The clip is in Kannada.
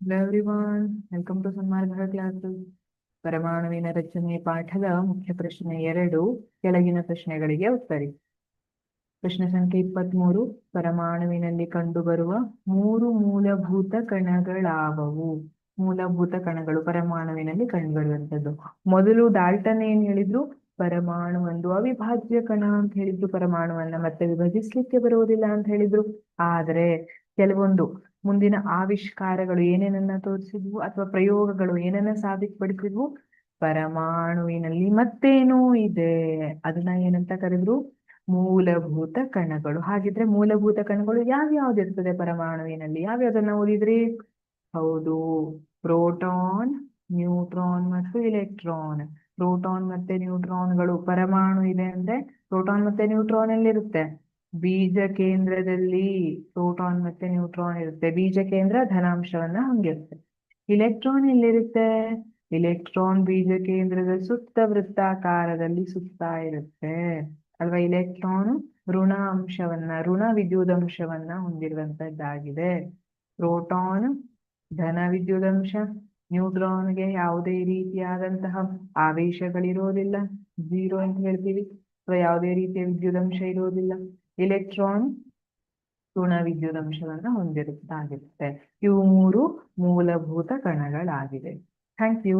Hello everyone, welcome to Sanmarga classes. ಪರಮಾಣುವಿನ ರಚನೆ ಪಾಠದ ಮುಖ್ಯ ಪ್ರಶ್ನೆ 2 ಕೆಳಗಿನ ಪ್ರಶ್ನೆಗಳಿಗೆ ಉತ್ತರಿಸಿ. ಪ್ರಶ್ನೆ ಸಂಖ್ಯೆ 23. ಪರಮಾಣುವಿನಲ್ಲಿ ಕಂಡುಬರುವ 3 ಮೂಲಭೂತ ಕಣಗಳಾವವು? ಮೂಲಭೂತ ಕಣಗಳು ಪರಮಾಣುವಿನಲ್ಲಿ ಕಂಡುಬರುವಂತದ್ದು. ಮೊದಲು ಡಾಲ್ಟನ್ ಏನ್ ಹೇಳಿದ್ರು? ಪರಮಾಣು ಒಂದು ಅವಿಭಾಜ್ಯ ಕಣ ಅಂತ ಹೇಳಿದ್ರು. ಪರಮಾಣುವನ್ನ ಮತ್ತೆ ವಿಭಜಿಸ್ಲಿಕ್ಕೆ ಬರುವುದಿಲ್ಲ ಅಂತ ಹೇಳಿದ್ರು. ಆದ್ರೆ ಕೆಲವೊಂದು ಮುಂದಿನ ಆವಿಷ್ಕಾರಗಳು ಏನೇನನ್ನ ತೋರಿಸಿದ್ವು ಅಥವಾ ಪ್ರಯೋಗಗಳು ಏನನ್ನ ಸಾಬೀತುಪಡಿಸಿದ್ವು? ಪರಮಾಣುವಿನಲ್ಲಿ ಮತ್ತೇನೋ ಇದೆ, ಅದನ್ನ ಏನಂತ ಕರೆದ್ರು? ಮೂಲಭೂತ ಕಣಗಳು. ಹಾಗಿದ್ರೆ ಮೂಲಭೂತ ಕಣಗಳು ಯಾವ್ಯಾವ್ದಿರ್ತದೆ ಪರಮಾಣುವಿನಲ್ಲಿ? ಯಾವ್ಯಾವ್ದನ್ನ ಓದಿದ್ರಿ? ಹೌದು, ಪ್ರೋಟಾನ್, ನ್ಯೂಟ್ರಾನ್ ಮತ್ತು ಇಲೆಕ್ಟ್ರಾನ್. ಪ್ರೋಟಾನ್ ಮತ್ತೆ ನ್ಯೂಟ್ರಾನ್ಗಳು. ಪರಮಾಣು ಇದೆ ಅಂದ್ರೆ ಪ್ರೋಟಾನ್ ಮತ್ತೆ ನ್ಯೂಟ್ರಾನ್ ಎಲ್ಲಿರುತ್ತೆ? ಬೀಜ ಕೇಂದ್ರದಲ್ಲಿ ಪ್ರೋಟಾನ್ ಮತ್ತೆ ನ್ಯೂಟ್ರಾನ್ ಇರುತ್ತೆ. ಬೀಜ ಕೇಂದ್ರ ಧನಾಂಶವನ್ನ ಹೊಂದಿರುತ್ತೆ. ಇಲೆಕ್ಟ್ರಾನ್ ಎಲ್ಲಿರುತ್ತೆ? ಇಲೆಕ್ಟ್ರಾನ್ ಬೀಜ ಕೇಂದ್ರದ ಸುತ್ತ ವೃತ್ತಾಕಾರದಲ್ಲಿ ಸುತ್ತಾ ಇರುತ್ತೆ ಅಲ್ವಾ? ಇಲೆಕ್ಟ್ರಾನ್ ಋಣ ಅಂಶವನ್ನ, ಋಣ ವಿದ್ಯುದಂಶವನ್ನ ಹೊಂದಿರುವಂತದ್ದಾಗಿದೆ. ಪ್ರೋಟಾನ್ ಧನ ವಿದ್ಯುದಂಶ. ನ್ಯೂಟ್ರಾನ್ಗೆ ಯಾವುದೇ ರೀತಿಯಾದಂತಹ ಆವೇಶಗಳಿರೋದಿಲ್ಲ, 0 ಅಂತ ಹೇಳ್ತೀವಿ, ಅಥವಾ ಯಾವುದೇ ರೀತಿಯ ವಿದ್ಯುದಂಶ ಇರೋದಿಲ್ಲ. ಇಲೆಕ್ಟ್ರಾನ್ ಋಣ ವಿದ್ಯುದಂಶವನ್ನ ಹೊಂದಿರುತ್ತಾಗಿರುತ್ತೆ. ಇವು 3 ಮೂಲಭೂತ ಕಣಗಳಾಗಿದೆ. Thank you.